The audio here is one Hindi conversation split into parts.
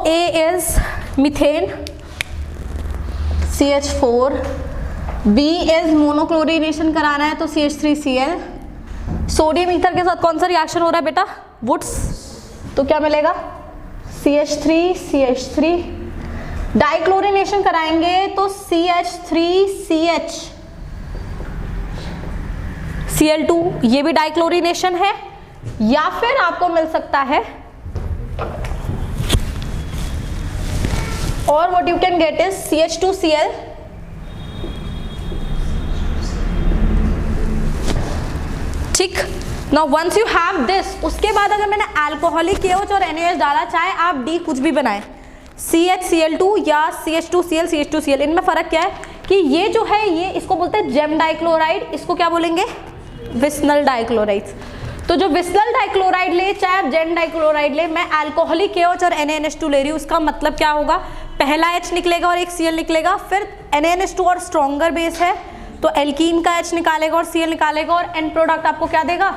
A is methane CH4, B is monochlorination कराना है तो CH3Cl, सोडियम ईथर के साथ कौन सा रिएक्शन हो रहा है बेटा, वुड्स, तो क्या मिलेगा CH3CH3, डाइक्लोरिनेशन कराएंगे तो CH3CH Cl2, ये भी डाइक्लोरिनेशन है, या फिर आपको मिल सकता है और what you can get is CH2Cl, ठीक। Now once you have this, उसके बाद अगर मैंने अल्कोहलिक KOH और NaOH डाला, चाहे आप D कुछ भी बनाए, CHCl2 या CH2Cl, इनमें फर्क क्या है कि ये जो है ये इसको बोलते हैं जेम डाइक्लोराइड, इसको क्या बोलेंगे, विस्नल डाइक्लोराइड। तो जो विस्नल डाइक्लोराइड ले चाहे आप जेम डाइक्लोराइड ले, मैं अल्कोहलिक KOH और NaNH2 ले रही हूँ, उसका मतलब क्या होगा, पहला H निकलेगा और एक Cl निकलेगा, फिर NaNH2 और स्ट्रॉन्गर बेस है तो एल्कीन का H निकालेगा और Cl निकालेगा और एंड प्रोडक्ट आपको क्या देगा,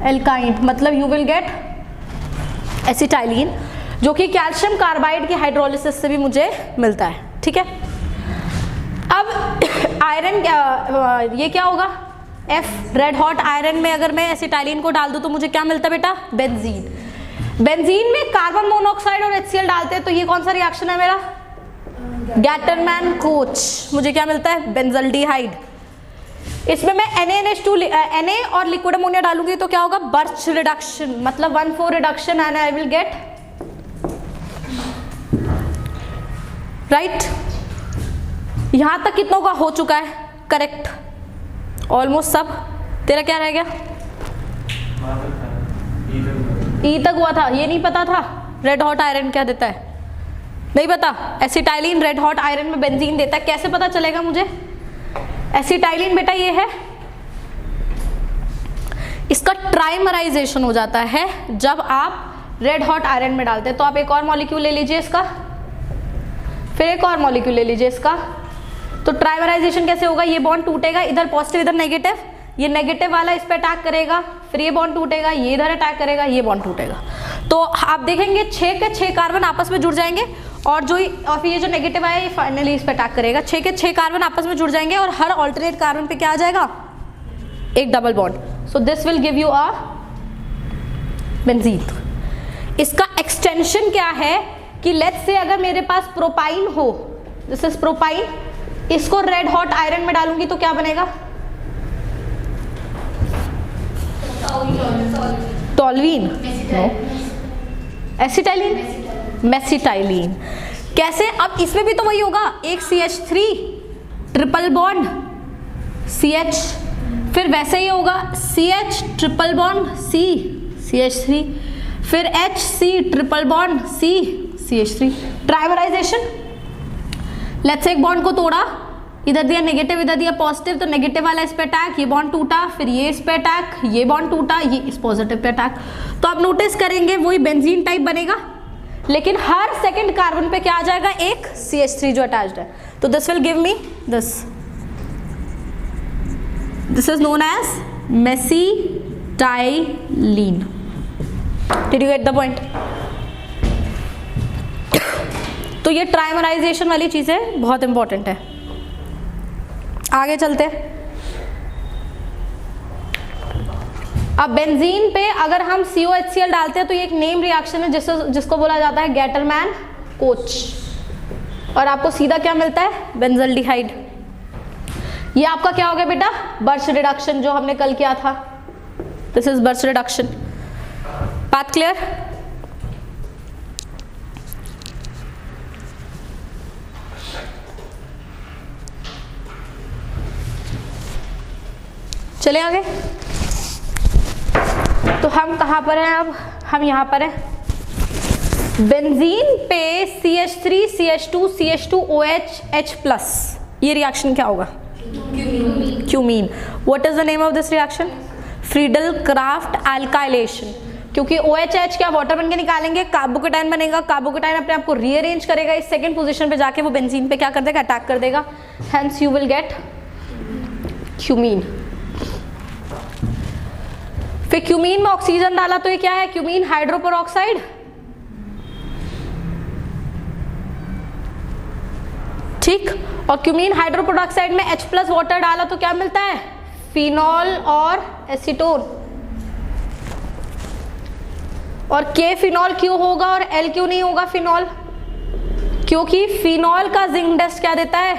एल्काइन, मतलब यू विल गेट एसिटाइलिन, जो कि कैल्शियम कार्बाइड की हाइड्रोलिसिस से भी मुझे मिलता है, ठीक है। अब आयरन ये क्या होगा, F, रेड हॉट आयरन में अगर मैं एसिटाइलिन को डाल दूं तो मुझे क्या मिलता है बेटा, बेंजीन। बेंजीन में कार्बन मोनोऑक्साइड और HCl डालते हैं तो ये कौन सा रिएक्शन है मेरा, गैटरमैन कोच, मुझे क्या मिलता है, बेंजल्डिहाइड। इसमें मैं NaNH2 Na और लिक्विड अमोनिया डालूंगी तो क्या होगा, बर्च रिडक्शन, मतलब 1,4 reduction and I will get right. यहां तक कितनों का हो चुका है, करेक्ट, ऑलमोस्ट सब। तेरा क्या रह गया, ई तक हुआ था, ये नहीं पता था रेड हॉट आयरन क्या देता है, नहीं पता, एसिटाइलिन रेड हॉट आयरन में बेंजीन देता है, कैसे पता चलेगा मुझे, एसिटाइलिन बेटा ये है, इसका ट्राइमराइजेशन हो जाता है जब आप रेड हॉट आयरन में डालते हैं। तो आप एक और मॉलिक्यूल ले लीजिए इसका, फिर एक और मॉलिक्यूल ले लीजिए इसका, तो ट्राइमराइजेशन कैसे होगा, ये बॉन्ड टूटेगा, इधर पॉजिटिव इधर नेगेटिव, ये नेगेटिव वाला इस पे अटैक करेगा, फिर ये बॉन्ड टूटेगा, ये इधर अटैक करेगा, ये बॉन्ड टूटेगा, तो आप देखेंगे 6 के 6 कार्बन आपस में जुड़ जाएंगे और फिर ये जो नेगेटिव आया ये फाइनली इस पे अटैक करेगा, 6 के 6 कार्बन आपस में जुड़ जाएंगे और हर ऑल्टरनेट कार्बन पे क्या आ जाएगा, एक double bond, so this will give you a benzene. इसका एक्सटेंशन क्या है कि लेट्स से अगर मेरे पास प्रोपाइन हो, दिस इज प्रोपाइन, इसको रेड हॉट आयरन में डालूंगी तो क्या बनेगा, टॉल्वीन, एसिटाइलिन, मेसिटाइलिन। कैसे, अब इसमें भी तो वही होगा, एक CH3 ट्रिपल बॉन्ड CH, फिर वैसे ही होगा CH triple bond C CH3, फिर HC triple bond C CH3, trimerisation. Let's say एक बॉन्ड को तोड़ा, इधर दिया नेगेटिव इधर दिया पॉजिटिव, तो नेगेटिव वाला इस पे अटैक, ये बॉन्ड टूटा, फिर ये इस पे अटैक, ये बॉन्ड टूटा, ये इस पॉजिटिव पे अटैक, तो आप नोटिस करेंगे वही बेंजीन टाइप बनेगा, लेकिन हर सेकंड कार्बन पे क्या आ जाएगा, एक CH3 जो अटैच्ड है, तो this will give me this, this is known as mesitylene. Did you get the point? तो ये ट्राइमराइजेशन वाली चीजें बहुत इंपॉर्टेंट है। आगे चलते हैं। अब बेंजीन पे अगर हम COHCl डालते हैं तो ये एक नेम रिएक्शन है जिसको बोला जाता है गैटरमैन कोच, और आपको सीधा क्या मिलता है, बेंजल्डिहाइड। ये आपका क्या हो गया बेटा, बर्च रिडक्शन, जो हमने कल किया था, दिस इज बर्च रिडक्शन। बात क्लियर? चले आगे। तो हम कहाँ पर हैं अब, हम यहाँ पर हैं। बेंजीन पे CH3 CH2 CH2OH H+, ये रिएक्शन क्या होगा, cumene. What is the name of this reaction, Friedel craft alkylation. क्योंकि OH क्या वाटर बन के निकालेंगे, कार्बोकेटाइन बनेगा, कार्बोकेटाइन अपने आप को रीअरेंज करेगा, इस सेकंड पोजीशन पे जाके वो बेंजीन पे क्या कर देगा, अटैक कर देगा, hence you will gate cumene. फिर क्यूमीन में ऑक्सीजन डाला तो ये क्या है, क्यूमीन हाइड्रोपेरोक्साइड, ठीक। और क्यूमीन हाइड्रोप्रोडक्साइड में H+ वाटर डाला तो क्या मिलता है, फिनॉल और एसीटोन। और के फिनॉल क्यों होगा और एल क्यों नहीं होगा फिनॉल, क्योंकि फिनॉल का जिंक डस्ट क्या देता है,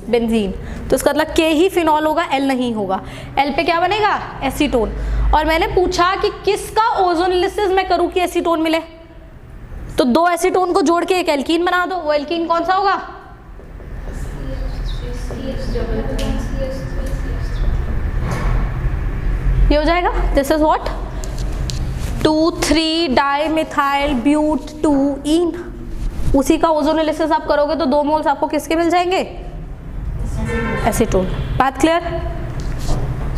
बेंजीन। तो इसका मतलब के ही फिनॉल होगा, एल नहीं होगा। एल पे क्या बनेगा, एसीटोन। और मैंने पूछा कि किसका ओजोनलिसिस मैं करूं कि एसीटोन मिले, तो 2 एसीटोन को जोड़ के एक एल्कीन बना दो। वो एल्कीन कौन सा होगा, ये हो जाएगा, this is what 2,3 dimethyl but 2ईन। उसी का ओजोनलिसिस आप करोगे तो 2 मोल्स आपको किसके मिल जाएंगे, एसीटोन। बात क्लियर।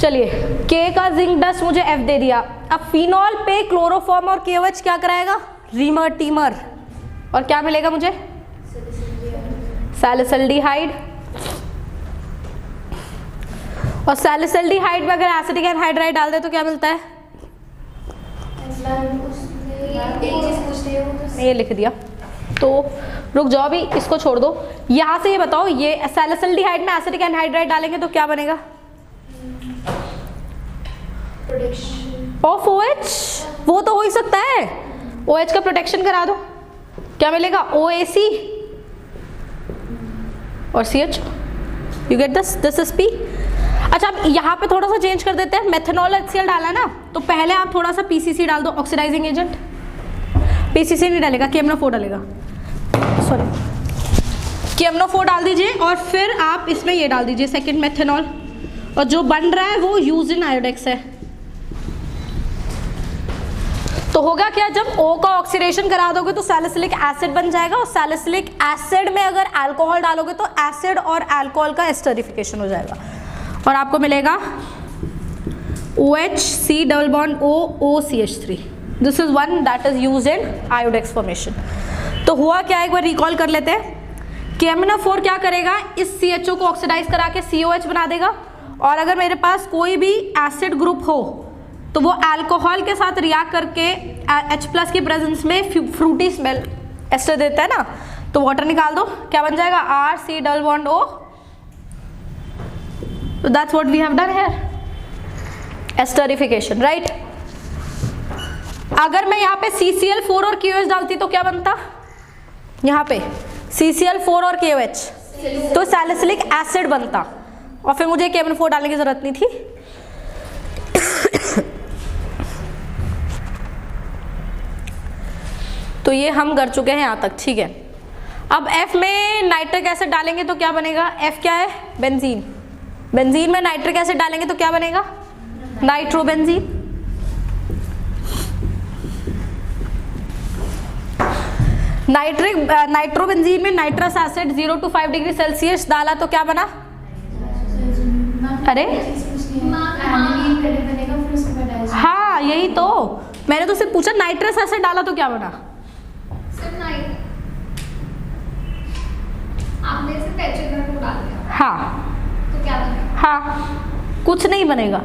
चलिए, के का जिंक डस्ट मुझे F दे दिया। अब फिनॉल पे क्लोरोफॉर्म और KOH क्या कराएगा, रीमर टीमर, और क्या मिलेगा मुझे, सैलिसिल्डिहाइड। और सैलिसिल्डिहाइड में अगर एसिटिक एनहाइड्राइड डाल दे तो क्या मिलता है, ये लिख दिया। तो रुक जाओ, अभी इसको छोड़ दो। यहाँ से ये बताओ, ये सैलिसिल्डिहाइड में एसिटिक एनहाइड्राइड डालेंगे तो क्या बनेगा, ऑफ OH। वो तो हो ही सकता है, OH का प्रोटेक्शन करा दो, क्या मिलेगा, OAC और CH। You get this is P। अच्छा, अब यहाँ पे थोड़ा सा चेंज कर देते हैं। मेथनॉल HCl डाला ना, तो पहले आप थोड़ा सा PCC डाल दो, ऑक्सीडाइजिंग एजेंट। PCC नहीं डालेगा, KMnO4 डालेगा, सॉरी KMnO4 डाल दीजिए। और फिर आप इसमें ये डाल दीजिए सेकंड मेथनॉल, और जो बन रहा है वो यूजिन आयोडेक्स है। तो होगा क्या, जब O का ऑक्सीडेशन करा दोगे तो सैलिसिलिक एसिड बन जाएगा, और सैलिसिलिक एसिड में अगर अल्कोहल डालोगे तो एसिड और अल्कोहल का एस्टरिफिकेशन हो जाएगा, और आपको मिलेगा OH C double bond O OCH3। This is one that is used in Iodex formation. तो हुआ क्या, एक बार रिकॉल कर लेते हैं। KMnO4 क्या करेगा, इस CHO को ऑक्सीडाइज करा के COH बना देगा, और अगर मेरे पास कोई भी एसिड ग्रुप हो तो वो अल्कोहल के साथ रिएक्ट करके H+ की प्रेजेंस में फ्रूटी स्मेल एस्टर देता है ना, तो वाटर निकाल दो, क्या बन जाएगा, RC double bond O। So that's what we have done here, esterification, right? अगर मैं यहाँ पे CCl4 और KOH डालती तो क्या बनता, यहाँ पे CCl4 और KOH, तो सैलिसिलिक एसिड बनता, और फिर मुझे KMnO4 डालने की जरूरत नहीं थी। तो ये हम कर चुके हैं यहाँ तक, ठीक है। अब F में नाइट्रिक एसिड डालेंगे तो क्या बनेगा, F क्या है, बेंजीन। बेंजीन में नाइट्रिक एसिड डालेंगे तो क्या बनेगा, नाइट्रोबेंजीन। नाइट्रोबेंजीन में nitrous acid 0 to 5 degree Celsius डाला तो क्या बना, अरे हाँ यही तो मैंने तो सिर्फ पूछा, नाइट्रस एसिड डाला तो क्या बना, आपने सिर्फ H2O डाल दिया, हाँ तो क्या बनेगा, हाँ कुछ नहीं बनेगा,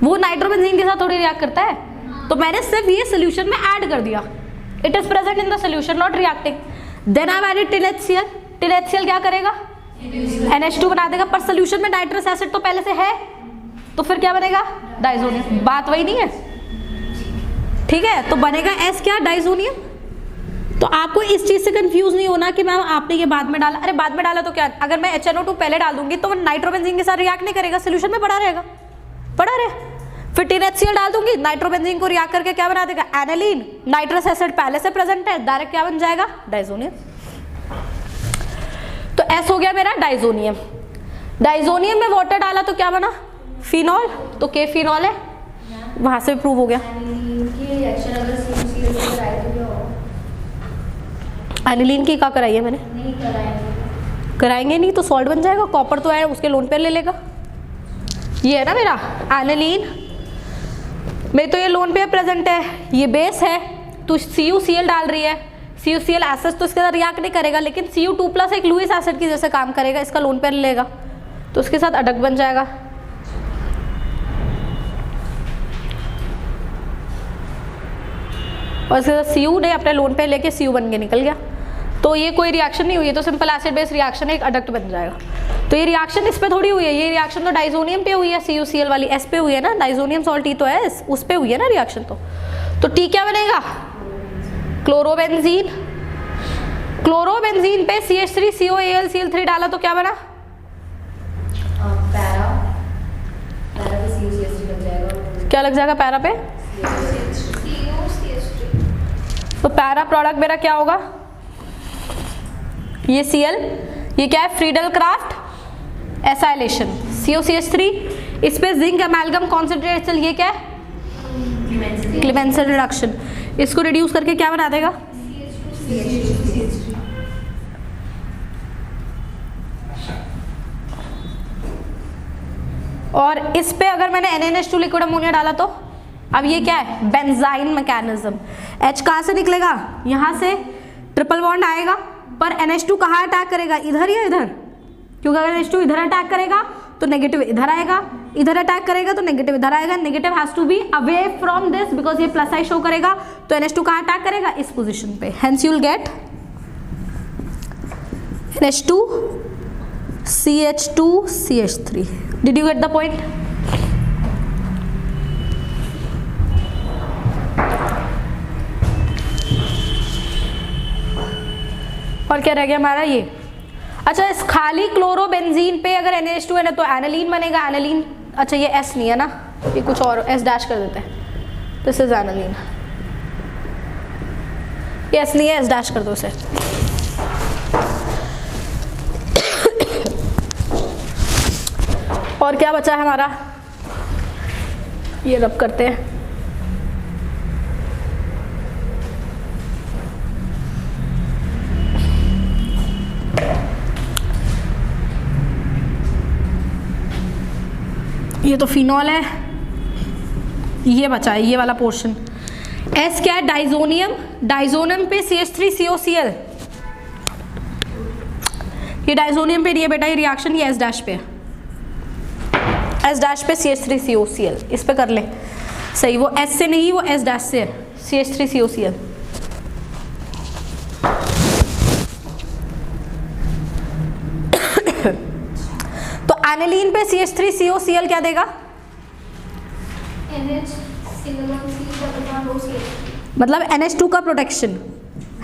वो नाइट्रोबेंजीन के साथ थोड़ी रिएक्ट करता है, तो मैंने सिर्फ ये सोल्यूशन में ऐड कर दिया, it is present in the solution not reacting. Then I added dil HCl, dil HCl क्या करेगा, NH2 बना देगा, पर सोल्यूशन में नाइट्रस एसिड तो पहले से है, तो फिर क्या बनेगा, डाइजोनियम। बात वही नहीं है, ठीक है, तो बनेगा S क्या, डाइजोनियम। तो आपको इस चीज से कंफ्यूज नहीं होना कि मैम आपने ये बाद में डाला, अरे बाद में डाला तो क्या, अगर मैं HNO2 पहले डाल दूंगी तो वो नाइट्रोबेंजीन के साथ रिएक्ट नहीं करेगा, सोल्यूशन में पड़ा रहेगा, पड़ा रहे। फिर टिल HCl डाल दूंगी, नाइट्रोबेंजीन को रिएक्ट करके क्या बना देगा, एनालीन। नाइट्रस एसिड पहले से प्रेजेंट है, डायरेक्ट क्या बन जाएगा, डाइजोनियम। तो S हो गया मेरा डाइजोनियम। डाइजोनियम में वाटर डाला तो क्या बना, फिनॉल, तो के फिनॉल है, वहां से प्रूव हो गया। एनिलीन की क्या कराई है मैंने, नहीं कराएंगे नहीं तो सॉल्ट बन जाएगा, कॉपर तो है उसके लोन पे ले लेगा। ये है ना मेरा एनिलीन, मेरे तो ये लोन पे प्रेजेंट है, ये बेस है, तो CuCl डाल रही है, CuCl एसिड तो इसके साथ रिएक्ट नहीं करेगा, लेकिन Cu2+ एक लुईस एसिड की जैसे काम करेगा, इसका लोन पे ले लेगा, तो उसके साथ अडक बन जाएगा। और इसके साथ Cu ने अपने लोन पे लेके Cu बन के निकल गया। तो ये कोई रिएक्शन नहीं हुई है, तो सिंपल एसिड बेस रिएक्शन है, एक अडक्ट बन जाएगा। तो ये रिएक्शन इस पे थोड़ी हुई है, ये रिएक्शन तो डाइजोनियम पे हुई है, CuCl वाली S पे हुई है ना, डाइजोनियम सॉल्ट ही तो है, उस पे हुई है ना रिएक्शन। तो T क्या बनेगा? क्लोरोबेंजीन। क्लोरोबेंजीन पे CH3COAlCl3 डाला तो क्या बना? क्या लग जाएगा पैरा पे? तो पैरा प्रोडक्ट मेरा क्या होगा? ये Cl, ये क्या है? फ्रीडल क्राफ्ट एसाइलेशन, COCH3, इस पे जिंक एमालगम कॉन्सेंट्रेट चल, ये क्या है? Clemmensen reduction. इसको रिड्यूस करके क्या बना देगा? और इस पे अगर मैंने NaNH2 लिक्विड अमोनिया डाला तो अब ये क्या है? Benzene mechanism. H कहाँ से निकलेगा? यहाँ से ट्रिपल बॉन्ड आएगा, पर NH2 कहाँ अटैक करेगा? इधर या इधर? क्योंकि अगर NH2 इधर अटैक करेगा तो नेगेटिव इधर आएगा, इधर अटैक करेगा तो नेगेटिव इधर आएगा। Negative has to be away from this because ये प्लस आई शो करेगा, तो NH2 कहाँ अटैक करेगा? इस पोजिशन पे। Hence you will get NH2 CH2 CH3। Did you get the point? और क्या रह गया हमारा? ये अच्छा, इस खाली क्लोरोबेंजीन पे अगर NaH2 है ना तो एनालीन बनेगा। एनालीन, अच्छा ये S नहीं है ना, ये कुछ और, S डैश कर देते हैं। दिस इज एनालीन, ये S नहीं है, S डैश कर दो इसे। और क्या बचा है हमारा? ये रब करते हैं। ये तो फिनॉल है, ये बचा है ये वाला पोर्शन। S क्या है? डाइजोनियम। डाइजोनियम पे CH3COCl, ये डाइजोनियम पे नहीं है बेटा, ये रिएक्शन ये S डैश पे है। S डैश पे CH3COCl, इस पे कर ले सही। वो S से नहीं, वो S डैश से है, CH3COCl। तो एनालीन पे CH3COCl क्या देगा? मतलब NH2 का protection.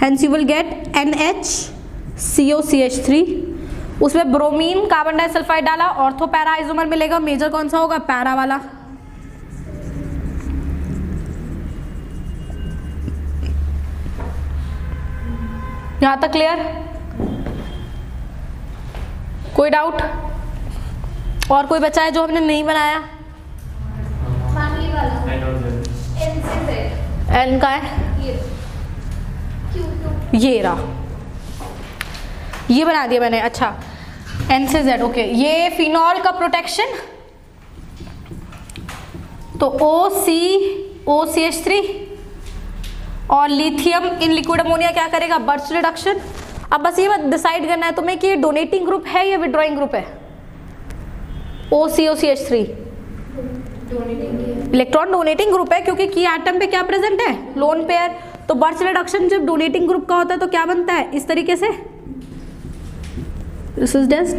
Hence you will gate NHCOCH3। उसमें ब्रोमीन कार्बन डाइसल्फाइड डाला, ऑर्थो पैरा आइसोमर मिलेगा। मेजर कौन सा होगा? पैरा वाला। यहां तक क्लियर? कोई डाउट? और कोई बचा है जो हमने नहीं बनाया? N का है ये रहा, ये बना दिया मैंने। अच्छा, N से Z, ओके। ये फिनॉल का प्रोटेक्शन, तो OCOCH3 और लिथियम इन लिक्विड अमोनिया क्या करेगा? Burst reduction. अब बस ये डिसाइड करना है तुम्हें कि ये डोनेटिंग ग्रुप है या विड्रॉइंग ग्रुप है। OCOCH3 इलेक्ट्रॉन डोनेटिंग ग्रुप है, क्योंकि की एटम पे क्या प्रेजेंट है? Lone pair. तो बर्स्ट रिडक्शन जब डोनेटिंग ग्रुप का होता है तो क्या बनता है? इस तरीके से। This is just,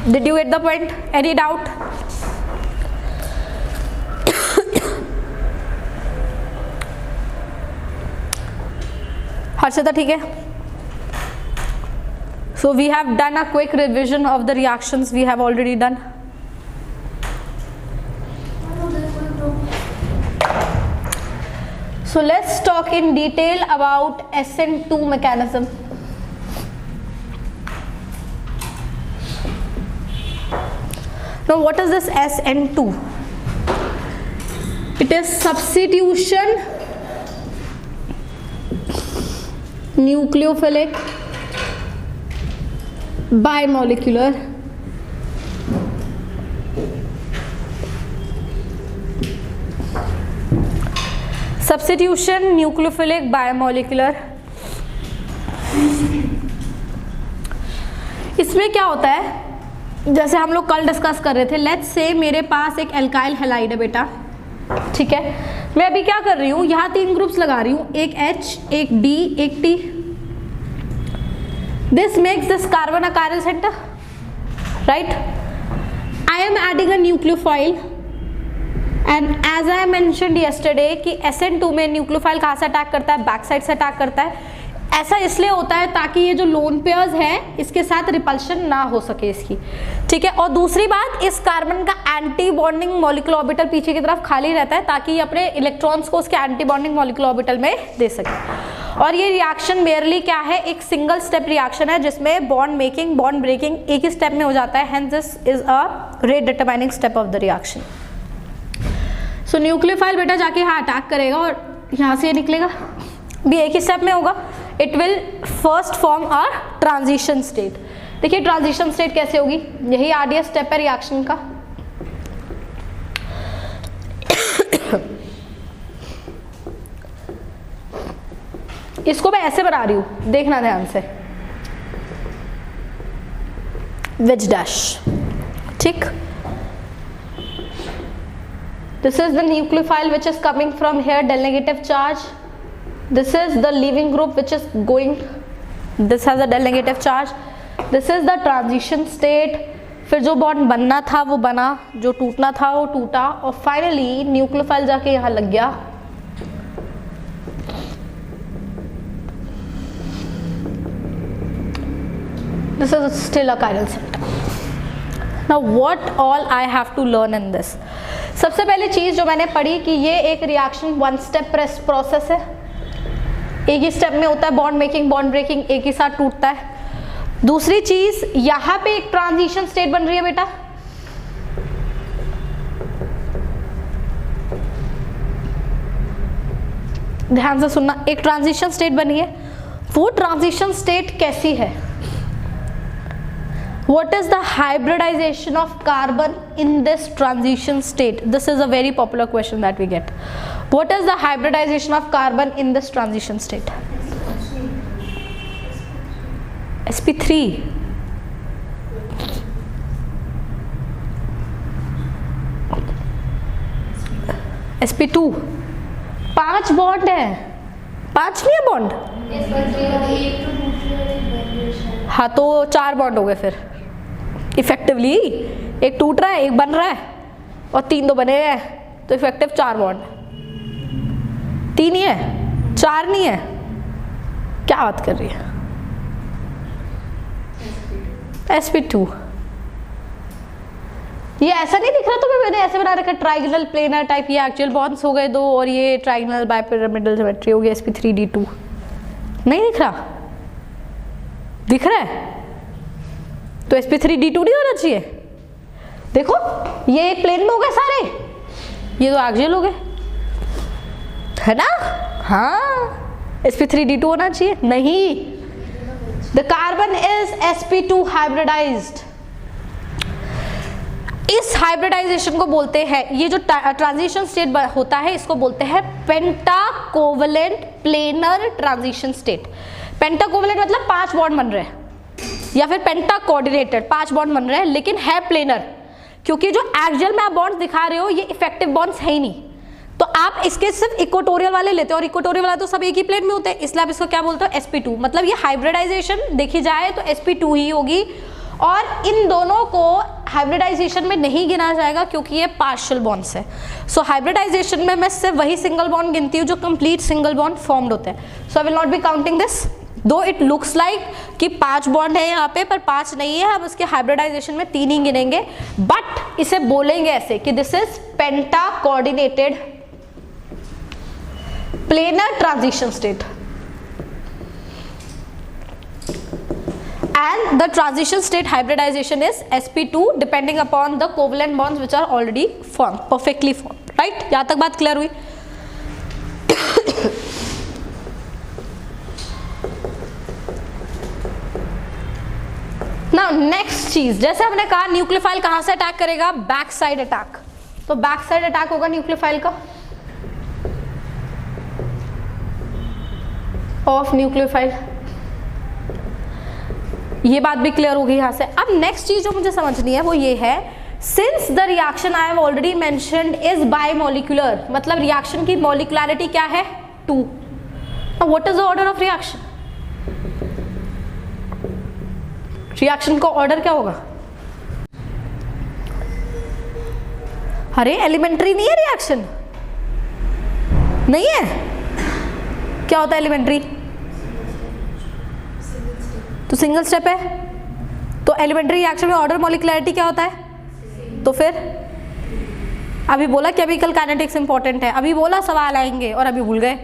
did you get the point? Any doubt? Harshita ठीक है? So we have done a quick revision of the reactions we have already done. So let's talk in detail about SN2 mechanism. Now what is this SN2? It is substitution nucleophilic bimolecular substitution nucleophilic biomolecular. इसमें क्या होता है, जैसे हम लोग कल डिस्कस कर रहे थे, लेट्स से मेरे पास एक एल्काइल हैलाइड है बेटा, ठीक है। मैं अभी क्या कर रही हूँ, यहाँ 3 ग्रुप्स लगा रही हूँ, एक H, एक D, एक T. This makes this carbon a chiral center, right? I am adding a nucleophile and as I mentioned yesterday कि SN2 में न्यूक्लियोफाइल कहाँ से अटैक करता है, बैक साइड से अटैक करता है. ऐसा इसलिए होता है ताकि ये जो लोन पेयर्स है इसके साथ रिपल्शन ना हो सके इसकी, ठीक है. और दूसरी बात, इस कार्बन का एंटी बॉन्डिंग मॉलिक्यूलर ऑर्बिटल पीछे की तरफ खाली रहता है ताकि ये अपने इलेक्ट्रॉन्स को उसके एंटी बॉन्डिंग मॉलिक्यूलर ऑर्बिटल में दे सके. और ये रिएक्शन मेयरली क्या है, एक सिंगल स्टेप रिएक्शन है जिसमें बॉन्ड मेकिंग बॉन्ड ब्रेकिंग एक ही स्टेप में हो जाता है. Hence this is a rate determining step of the reaction. So nucleophile बेटा जाके यहाँ अटैक करेगा और यहाँ से निकलेगा, भी एक ही स्टेप में होगा. It will first form a transition state. देखिए ट्रांजिशन स्टेट कैसे होगी, यही आरडीएस स्टेप है रिएक्शन का. इसको मैं ऐसे बना रही हूं, देखना ध्यान से, वेज डैश, ठीक. This is the nucleophile which is coming from here, del negative charge. This is the leaving group which is going, this has a del negative charge. This is the transition state. फिर जो बॉन्ड बनना था वो बना, जो टूटना था वो टूटा, और फाइनली न्यूक्लियोफाइल जाके यहाँ लग गया. This is still a chiral center. Now what all I have to learn in this? सबसे पहली चीज जो मैंने पढ़ी कि ये एक रिएक्शन वन स्टेप प्रोसेस है, एक ही स्टेप में होता है, बॉन्ड मेकिंग बॉन्ड ब्रेकिंग एक ही साथ टूटता है. दूसरी चीज, यहां पे एक ट्रांजिशन स्टेट बन रही है बेटा, ध्यान से सुनना, एक ट्रांजिशन स्टेट बनी है. वो ट्रांजिशन स्टेट कैसी है? What is the hybridization of carbon in this transition state? This is a very popular question that we get. What is the hybridization of carbon in this transition state? sp3. sp2. 5 bond है, 5 नहीं है बॉन्ड, हाँ तो 4 बॉन्ड हो गए फिर इफेक्टिवली. एक टूट रहा है, एक बन रहा है, और 3 तो बने हैं, तो इफेक्टिव 4 बॉन्ड. 3 ही है, 4 नहीं है, क्या बात कर रही है. sp2. ये ऐसा नहीं दिख रहा तो मैंने ऐसे बना रखा ट्राइगोनल प्लेनर टाइप, ये एक्चुअल बॉन्ड्स हो गए 2, और ये ट्राइगोनल बाइपिरामिडल ज्योमेट्री हो गई sp3d2. नहीं दिख रहा, दिख रहा है तो sp3d2 नहीं होना चाहिए. देखो ये एक प्लेन में हो गए सारे, ये तो एक्सियल हो गए, है ना. हाँ sp3d2 होना चाहिए, नहीं. The carbon is sp2 hybridized. इस हाइब्रिडाइजेशन को बोलते हैं, ये जो ट्रांजिशन स्टेट होता है इसको बोलते हैं पेंटाकोवलेंट प्लेनर ट्रांजिशन स्टेट. पेंटाकोवलेंट मतलब 5 बॉन्ड बन रहे हैं, या फिर पेंटा कोऑर्डिनेटेड 5 बॉन्ड बन रहे हैं, लेकिन है प्लेनर, क्योंकि जो एक्सियल में आप बॉन्ड्स दिखा रहे हो ये इफेक्टिव बॉन्ड्स है ही नहीं. तो आप इसके सिर्फ इक्वेटोरियल वाले लेते हो, और इक्वेटोरियल वाले तो सब एक ही प्लेन में होते हैं, इसलिए आप इसको क्या बोलते हो, sp2. मतलब ये हाइब्रिडाइजेशन देखी जाए तो sp2 ही होगी, और इन दोनों को हाइब्रिडाइजेशन में नहीं गिना जाएगा क्योंकि ये पार्शियल बॉन्ड्स है. सो हाइब्रिडाइजेशन में मैं सिर्फ वही सिंगल बॉन्ड गिनती हूँ जो कंप्लीट सिंगल बॉन्ड फॉर्म्ड होते हैं. So I will not be counting this, though it looks like कि 5 बॉन्ड है यहाँ पे, पर 5 नहीं है. हम इसके हाइब्रिडाइजेशन में 3 ही गिनेंगे, बट इसे बोलेंगे ऐसे कि this is penta coordinated planar transition state. And the transition state hybridization is sp2 depending upon the covalent bonds which are already formed, perfectly formed, right? यहाँ तक बात क्लियर हुई. Now next चीज, जैसे हमने कहा न्यूक्लियोफाइल कहाँ से अटैक करेगा, बैक साइड अटैक. तो बैक साइड अटैक होगा न्यूक्लियोफाइल का, ऑफ न्यूक्लियोफाइल. ये बात भी क्लियर होगी यहाँ से. अब नेक्स्ट चीज जो मुझे समझनी है वो ये है since the reaction I have already mentioned is bimolecular, मतलब रिएक्शन की मॉलिक्युलैरिटी क्या है 2. What is the order of reaction? Reaction का ऑर्डर क्या होगा? अरे एलिमेंट्री नहीं है रिएक्शन, नहीं है? क्या होता है एलिमेंट्री? तो सिंगल स्टेप है, तो एलिमेंट्री रिएक्शन में ऑर्डर मॉलिक्युलैरिटी क्या होता है? तो फिर अभी बोला केमिकल काइनेटिक्स इंपॉर्टेंट है, अभी बोला सवाल आएंगे और अभी भूल गए.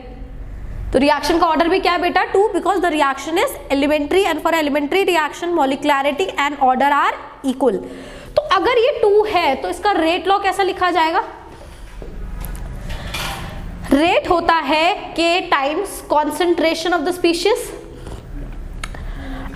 तो रिएक्शन का ऑर्डर भी क्या है बेटा? 2, because the reaction is elementary and for elementary reaction molecularity and order are equal. तो अगर ये 2 है तो इसका रेट लॉ कैसा लिखा जाएगा? रेट होता है K times concentration of the species.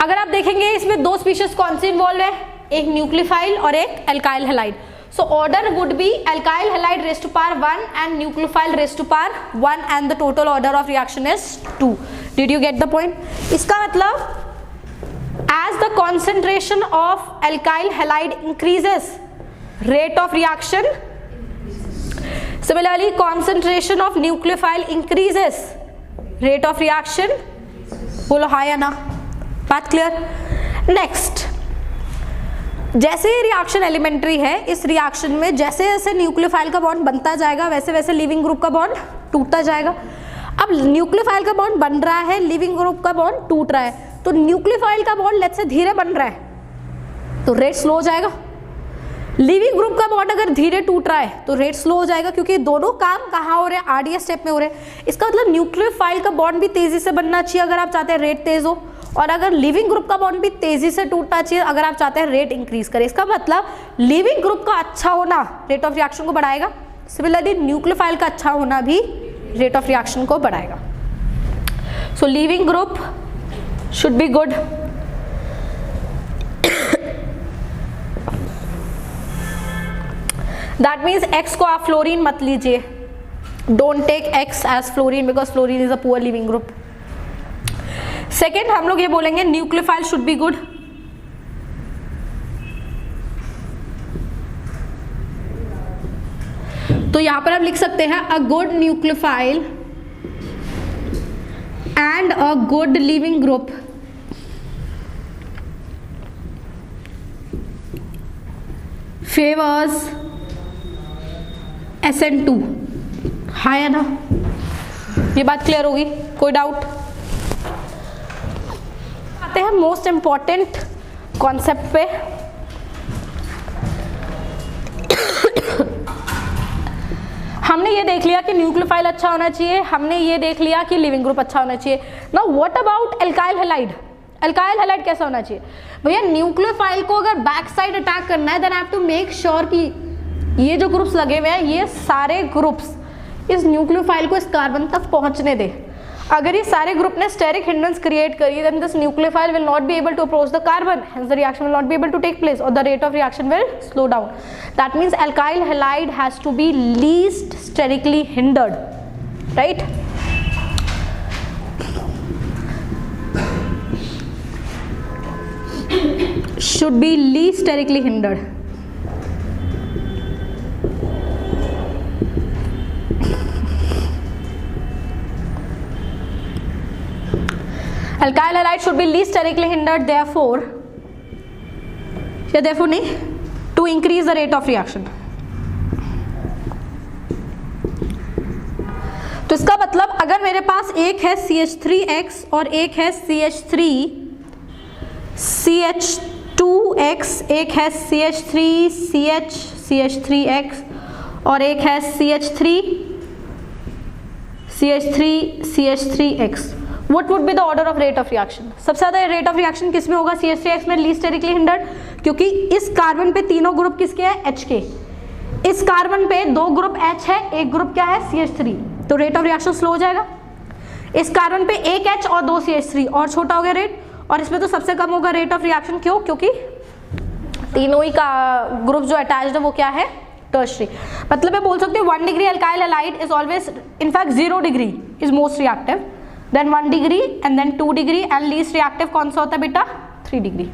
अगर आप देखेंगे इसमें 2 स्पीशीज कौन से इन्वॉल्व है? एक न्यूक्लियोफाइल और एक alkyl halide. So order would be alkyl halide raised to power 1 and nucleophile raised to power 1 and the total order of reaction is 2. Did you get the point? इसका मतलब as the concentration of alkyl halide increases, rate of reaction, similarly concentration of nucleophile increases, rate of reaction. बोलो हाँ या ना? बात क्लियर? नेक्स्ट, जैसे ये रिएक्शन एलिमेंट्री है, इस रिएक्शन में जैसे जैसे न्यूक्लियोफाइल का बॉन्ड बनता जाएगा वैसे वैसे लिविंग ग्रुप का बॉन्ड टूटता जाएगा. अब न्यूक्लियोफाइल का बॉन्ड बन रहा है, लिविंग ग्रुप का बॉन्ड टूट रहा है, तो न्यूक्लियोफाइल का बॉन्ड लेट्स से धीरे बन रहा है तो रेट स्लो हो जाएगा. लिविंग ग्रुप का बॉन्ड अगर धीरे टूट रहा है तो रेट स्लो हो जाएगा, क्योंकि दोनों काम कहाँ हो रहे हैं? आरडीएस स्टेप में हो रहे हैं. इसका मतलब न्यूक्लियोफाइल का बॉन्ड भी तेजी से बनना चाहिए अगर आप चाहते हैं रेट तेज हो, और अगर लिविंग ग्रुप का बॉन्ड भी तेजी से टूटना चाहिए अगर आप चाहते हैं रेट इंक्रीज करे. इसका मतलब लिविंग ग्रुप का अच्छा होना रेट ऑफ रिएक्शन को बढ़ाएगा, सिमिलरली न्यूक्लियोफाइल का अच्छा होना भी रेट ऑफ रिएक्शन को बढ़ाएगा. So leaving group should be good. That means X को आप फ्लोरीन मत लीजिए. Don't take X as fluorine because fluorine is a poor living group. Second, हम लोग ये बोलेंगे न्यूक्लियोफाइल should be good. तो यहां पर आप लिख सकते हैं a good nucleophile and a good living group favors SN2. हाँ या ना? ये बात क्लियर होगी? कोई डाउट? आते हैं मोस्ट इंपॉर्टेंट कॉन्सेप्ट पे. हमने ये देख लिया कि न्यूक्लियोफाइल अच्छा होना चाहिए, हमने ये देख लिया कि लिविंग ग्रुप अच्छा होना चाहिए. Now what about alkyl halide? Alkyl halide कैसा होना चाहिए? भैया न्यूक्लियोफाइल को अगर बैक साइड अटैक करना है then I have to make sure कि ये जो ग्रुप्स लगे हुए हैं ये सारे ग्रुप्स इस न्यूक्लियोफाइल को इस कार्बन तक पहुंचने दे. अगर ये सारे ग्रुप ने स्टेरिक हिंड्रेंस क्रिएट करी then this nucleophile will not be able to approach the carbon, hence the reaction will not be able to take place और the rate of reaction will slow down. That means alkyl halide has to be least sterically hindered, right? should be least sterically hindered. Alkyl halide should be least sterically hindered, therefore नहीं, to increase the rate of reaction. तो इसका मतलब अगर मेरे पास एक है CH3X और एक है CH2X, एक है CH3CH3X और एक है CH3CH3X. What would be the order of rate of reaction? सबसे ज़्यादा रेट ऑफ रिएक्शन किस में होगा? CH3X में लीस्ट स्टेरिकली हिंडर्ड, क्योंकि इस कार्बन पे तीनों ग्रुप किसके हैं? H के. इस कार्बन पे दो ग्रुप H है, एक ग्रुप क्या है? CH3, तो रेट ऑफ रिएक्शन स्लो हो जाएगा. इस कार्बन पे एक H और दो CH3 और छोटा हो गया रेट, और इसमें तो सबसे कम होगा रेट ऑफ रिएक्शन. क्यों? क्योंकि तीनों ही का ग्रुप जो अटैच्ड है वो क्या है? टर्शरी. मतलब मैं बोल सकती हूँ 1 degree alkyl halide is always, in fact 0 degree is most reactive, then 1 degree and then 2 degree, and least reactive कौन सा होता है बेटा? 3 डिग्री.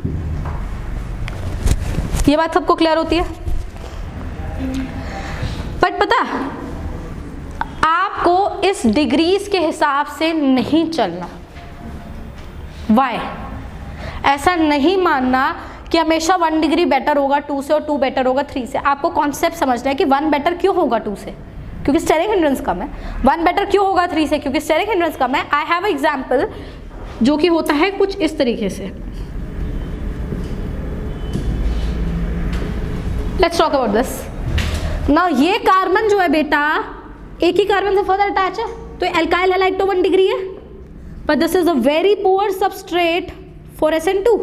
ये बात सबको क्लियर होती है? बट पता आपको इस डिग्रीज के हिसाब से नहीं चलना। वाई? ऐसा नहीं मानना कि हमेशा 1 डिग्री बेटर होगा 2 से और 2 बेटर होगा 3 से। आपको कॉन्सेप्ट समझना है कि 1 बेटर क्यों होगा 2 से, क्योंकि स्टेरिक हिंड्रेंस कम है। 1 बेटर क्यों होगा 3 से, क्योंकि स्टेरिक हिंड्रेंस कम है। आई हैव एग्जाम्पल जो कि होता है कुछ इस तरीके से। Let's talk about this now. ये कार्बन जो है बेटा एक ही कार्बन से फर्दर अटैच है, तो एल्काइल हैलाइड तो 1 डिग्री है, but this is a very poor substrate for SN2।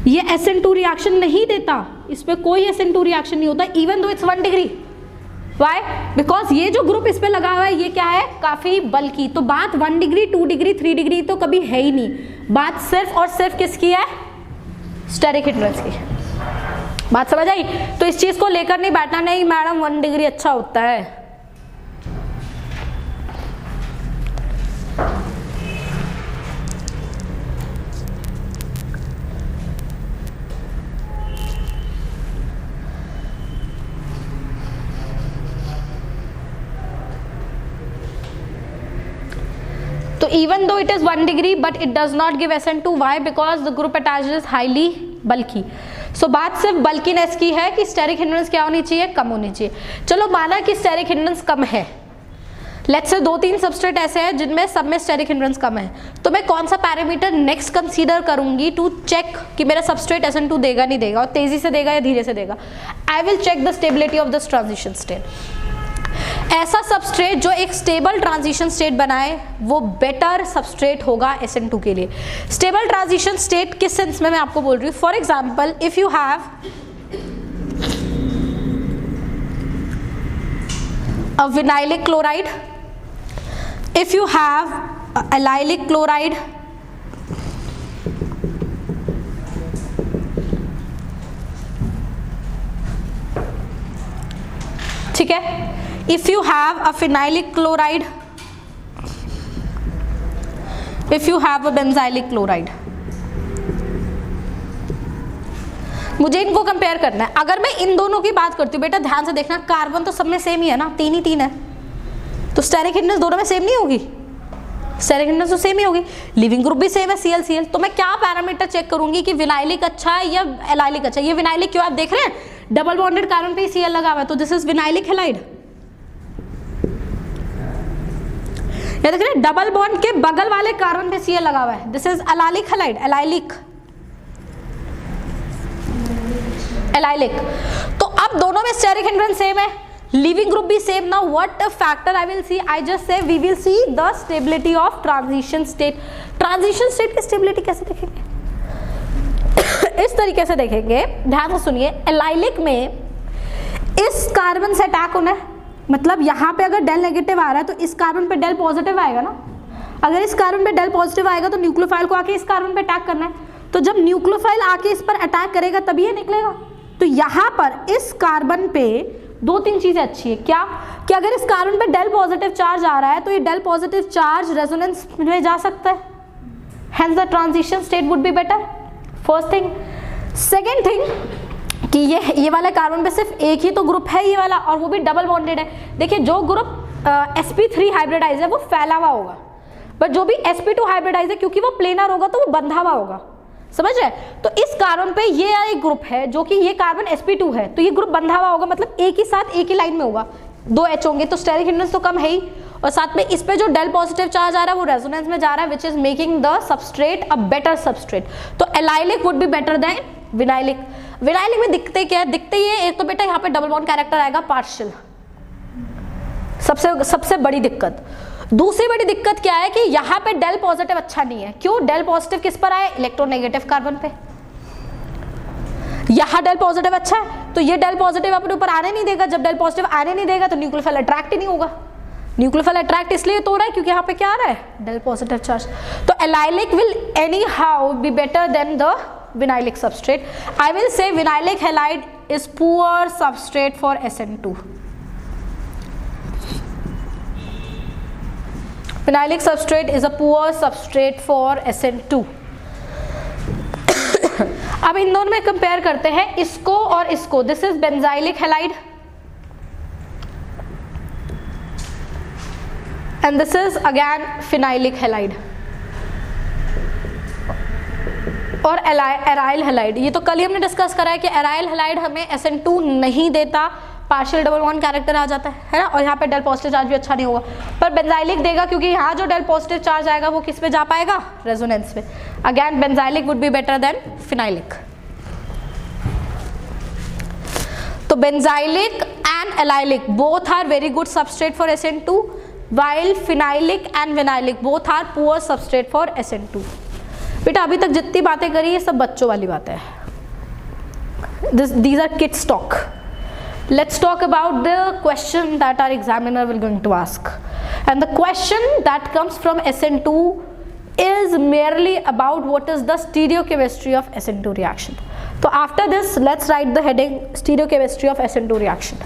ये SN2 रिएक्शन नहीं देता, इसमें कोई SN2 रिएक्शन नहीं होता even though it's 1 degree. Y? Because ये जो ग्रुप इस पे लगा हुआ है ये क्या है, काफी बल्कि। तो बात 1 डिग्री 2 डिग्री 3 डिग्री तो कभी है ही नहीं, बात सिर्फ और सिर्फ किसकी है, स्टेरिक हिंड्रेंस की। बात समझ आई? तो इस चीज को लेकर नहीं बैठना, नहीं मैडम 1 डिग्री अच्छा होता है। So even though it is 1 degree but it does not give SN2. Why? Because the group attached is highly bulky. So बात सिर्फ बल्कीनेस की है कि स्टेरिक हिंड्रेंस क्या होनी चाहिए, कम होनी चाहिए। चलो माना कि स्टेरिक हिंड्रेंस कम है, लेट्स से 2-3 सबस्ट्रेट ऐसे हैं जिनमें सब में स्टेरिक हिंड्रेंस कम है, तो मैं कौन सा पैरामीटर नेक्स्ट कंसीडर करूंगी टू चेक कि मेरा सबस्ट्रेट SN2 देगा नहीं देगा, और तेजी से देगा या धीरे से देगा। I will check the stability of this transition state. ऐसा सबस्ट्रेट जो एक स्टेबल ट्रांजिशन स्टेट बनाए वो बेटर सबस्ट्रेट होगा SN2 के लिए। स्टेबल ट्रांजिशन स्टेट किस सेंस में मैं आपको बोल रही हूँ, for example if you have a vinylic chloride, if you have allylic chloride, ठीक है, if you have a phenylic chloride, if you have a benzylic chloride, मुझे इनको कंपेयर करना है। अगर मैं इन दोनों की बात करती हूँ बेटा ध्यान से देखना, कार्बन तो सब में सेम ही है ना, 3 ही 3 है, तो स्टेरिक हिंड्रेंस दोनों में सेम नहीं होगी, स्टेरिक हिंड्रेंस तो सेम ही होगी, लिविंग ग्रुप भी सेम है Cl तो मैं क्या पैरामीटर चेक करूंगी कि विनाइलिक अच्छा है या एलाइलिक अच्छा है। ये विनाइलिक क्यों, आप देख रहे हैं डबल बॉन्डेड कार्बन पे Cl लगा हुआ है, तो दिस इज विनाइलिक हैलाइड। ये देख रहे हैं डबल बॉन्ड के बगल वाले कार्बन पे Cl लगा हुआ है, this is allylic halide, allylic allylic. तो अब दोनों में स्टेरिक हिंड्रेंस सेम है, लिविंग ग्रुप भी same. Now what factor I will see, I just say we will see the stability of transition state. Transition state की स्टेबिलिटी कैसे देखेंगे इस तरीके से देखेंगे, ध्यान से सुनिए। एलाइलिक में इस कार्बन से अटैक होना है, मतलब यहाँ पे अगर डेल नेगेटिव आ रहा है तो इस कार्बन पे डेल पॉजिटिव आएगा ना, अगर इस कार्बन पे डेल पॉजिटिव आएगा तो न्यूक्लियोफाइल को आके इस कार्बन पे अटैक करना है, तो जब न्यूक्लियोफाइल आके इस पर अटैक करेगा तभी ये निकलेगा। तो यहाँ पर इस कार्बन पे 2-3 चीजें अच्छी है, क्या कि अगर इस कार्बन पे डेल पॉजिटिव चार्ज आ रहा है तो ये डेल पॉजिटिव चार्ज रेजोनेंस में जा सकता है, hence the transition state would be better, first thing. Second thing कि ये वाला कार्बन पे सिर्फ एक ही तो ग्रुप है ये वाला, और वो भी डबल बॉन्डेड है। देखिए जो ग्रुप sp3 हाइब्रिडाइज है वो फैला हुआ होगा, बट जो भी sp2 हाइब्रिडाइज है क्योंकि वो प्लेनर होगा तो वो बंधा हुआ होगा, समझ रहे? तो इस कार्बन पे ये एक ग्रुप है जो कि ये कार्बन sp2 है, तो ये ग्रुप बंधा हुआ होगा, मतलब एक ही साथ एक ही लाइन में होगा, 2 H होंगे, तो स्टेरिक हिंड्रेंस तो कम है ही, और साथ में इस पे जो डेल पॉजिटिव चार्ज आ रहा है वो रेजोनेंस में जा रहा है, which is making the substrate a better substrate. तो allylic would be better than vinylic. Vinylic में दिखते क्या है, दिखते ये एक तो बेटा यहाँ पे डबल बॉन्ड कैरेक्टर आएगा पार्शियल, सबसे बड़ी दिक्कत। दूसरी बड़ी दिक्कत क्या है कि यहाँ पे डेल पॉजिटिव अच्छा नहीं है, क्यों? डेल पॉजिटिव किस पर आए, इलेक्ट्रोनेगेटिव कार्बन पे, यहाँ डेल पॉजिटिव अच्छा है तो ये डेल पॉजिटिव अपने ऊपर आने नहीं देगा, जब डेल पॉजिटिव आने नहीं देगा तो न्यूक्लियोफाइल अट्रैक्ट ही नहीं होगा। न्यूक्लियोफाइल अट्रैक्ट इसलिए तो हो रहा है क्योंकि यहाँ पे क्या आ रहा है, डेल पॉजिटिव चार्ज। तो allylic will any how B better then the vinylic substrate. I will say vinylic halide is poor substrate for SN2। Vinylic substrate is a poor substrate for SN2. अब इन दोनों में कंपेयर करते हैं इसको और इसको. This is benzylic halide and this is again phenylic halide और एराइल हैलाइड. ये तो कल ही हमने डिस्कस करा है कि एराइल हैलाइड हमें SN2 नहीं देता, पार्शियल डबल बॉन्ड कैरेक्टर आ जाता है ना, और यहाँ पे डेल पॉजिटिव चार्ज भी अच्छा नहीं होगा. पर बेंजाइलिक देगा क्योंकि यहाँ जो डेल पॉजिटिव चार्ज आएगा वो किस पे जा पाएगा, रेजोनेंस पे. Again benzylic would be better than phenylic. तो benzylic and allylic both are very good substrate for SN2 while phenylic and vinylic both are poor substrate for SN2. बेटा अभी तक जितनी बातें करी ये सब बच्चों वाली बातें हैं. These are kids talk. Let's talk about the question that our examiner will going to ask. And the question that comes from SN2 is merely about what is the stereochemistry of SN2 reaction. So after this, let's write the heading stereochemistry of SN2 reaction.